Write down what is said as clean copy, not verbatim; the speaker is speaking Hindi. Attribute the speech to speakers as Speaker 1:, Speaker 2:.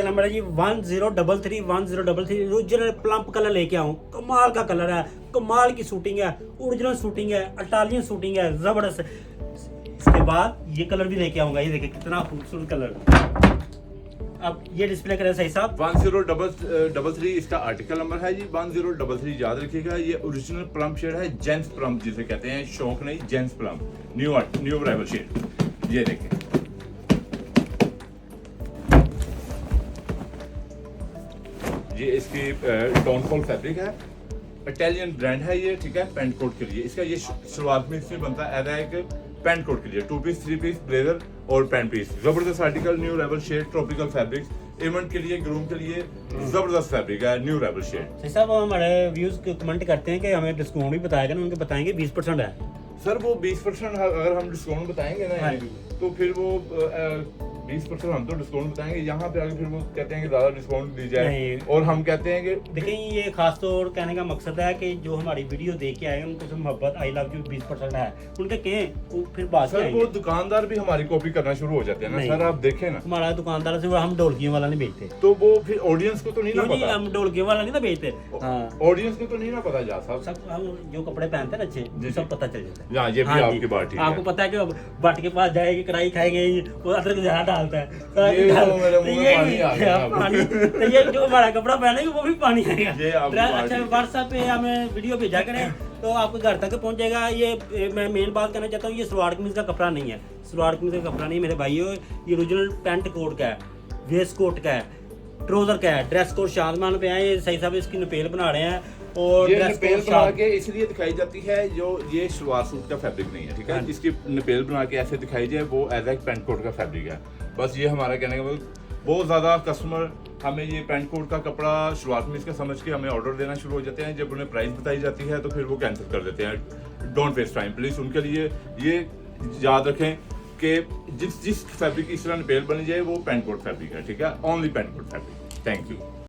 Speaker 1: नंबर है जी 1033 ओरिजिनल प्लम्प कलर लेके आऊँ। कमाल का कलर है, कमाल की शूटिंग है, ओरिजिनल शूटिंग है, इटालियन शूटिंग है, जबरदस्त। इसके बाद ये कलर भी लेके आऊंगा, ये देखिए कितना खूबसूरत कलर। अब ये डिस्प्ले करें सही साहब
Speaker 2: 1033 इसका आर्टिकल नंबर है जी। 1033 याद रखिएगा। ये ओरिजिनल प्लम्प शेड है, जेंट्स प्लम्प जिसे कहते हैं, शौक नहीं, gents plump, new arrival shade. ये देखें, ये इसकी टोनफॉल फैब्रिक है, इटालियन ब्रांड है ये, ठीक है, पेंट कोट के लिए। इसका ये सलवार कमीज से बनता है एज एक पेंट कोट के लिए, 2 पीस 3 पीस ब्लेजर और पेंट पीस। जबरदस्त article, new arrival shade, tropical fabrics, event के लिए, ग्रूम के लिए जबरदस्त फैब्रिक है, न्यू अराइवल शेड।
Speaker 1: सही साहब हमारे व्यूज कमेंट करते हैं कि हमें डिस्काउंट भी बताएगा ना, उनके बताएंगे 20% है
Speaker 2: सर। वो 20% अगर हम डिस्काउंट बताएंगे ना,
Speaker 1: हाँ।
Speaker 2: तो फिर वो 20% हम तो डिस्काउंट बताएंगे, यहाँ पे आगे फिर वो कहते हैं कि ज्यादा डिस्काउंट दी जाए,
Speaker 1: नहीं।
Speaker 2: और हम कहते हैं कि
Speaker 1: देखिए ये खास तौर कहने का मकसद है कि जो हमारी वीडियो देख के आए उनको से मोहब्बत, आई लव यू 20% है, उनके कहें वो फिर बात
Speaker 2: सर वो दुकानदार भी हमारी कॉपी करना शुरू हो जाते हैं ना
Speaker 1: नहीं।
Speaker 2: सर, आप देखें ना।
Speaker 1: हमारा दुकानदार से हम ढोलकियों वाला नहीं बेचते,
Speaker 2: तो वो फिर ऑडियंस को तो नहीं ना
Speaker 1: क्यों नहीं,
Speaker 2: पता,
Speaker 1: हम ढोलकियों वाला नहीं ना बेचते। हाँ
Speaker 2: ऑडियंस को तो नहीं ना पता जा साहब।
Speaker 1: सब हम जो कपड़े पहनते हैं ना अच्छे,
Speaker 2: जी,
Speaker 1: सब पता चल जाता है।
Speaker 2: हाँ, ये भी
Speaker 1: हाँ
Speaker 2: आपकी
Speaker 1: जी।
Speaker 2: बात ठीक है।
Speaker 1: आपको पता है कि भट्ट के पास जाएगी, कढ़ाई खाएंगे, वो अदरक ज्यादा डालता है,
Speaker 2: ये तो मेरे मुंह में पानी आ गया अब।
Speaker 1: पानी तो ये जो हमारा कपड़ा पहनेंगे वो भी पानी आएगा।
Speaker 2: ये आपकी बात
Speaker 1: अच्छा
Speaker 2: ठीक है।
Speaker 1: व्हाट्सएप पे हमें वीडियो भेजा करें तो आपके घर तक पहुंच जाएगा। ये मैं मेन बात करना चाहता हूँ, ये सलवार कमीज का कपड़ा नहीं है, सलवार कमीज का कपड़ा नहीं मेरे भाइयों, ये ओरिजिनल पैंट कोट का है, वेस्ट कोट का है, ट्राउजर का है, ड्रेस कोड शाजमान पे है। ये सही साहब इसकी नपेल बना रहे हैं, और
Speaker 2: ये
Speaker 1: ड्रेस
Speaker 2: नपेल
Speaker 1: कोड
Speaker 2: बना के इसलिए दिखाई जाती है, जो ये सलवार सूट का फैब्रिक नहीं है, ठीक है,
Speaker 1: हाँ।
Speaker 2: इसकी नपेल बना के ऐसे दिखाई जाए, वो एज ए पेंट कोट का फैब्रिक है। बस ये हमारा कहने का मतलब, बहुत ज़्यादा कस्टमर हमें ये पेंट कोट का कपड़ा सलवार कमीज का समझ के हमें ऑर्डर देना शुरू हो जाते हैं। जब उन्हें प्राइस बताई जाती है तो फिर वो कैंसिल कर देते हैं। Don't waste time please. उनके लिए ये याद रखें कि जिस फैब्रिक की इस तरह नपेल बनी जाए वो पेंट कोट फैब्रिक है, ठीक है, only pant coat fabric. Thank you.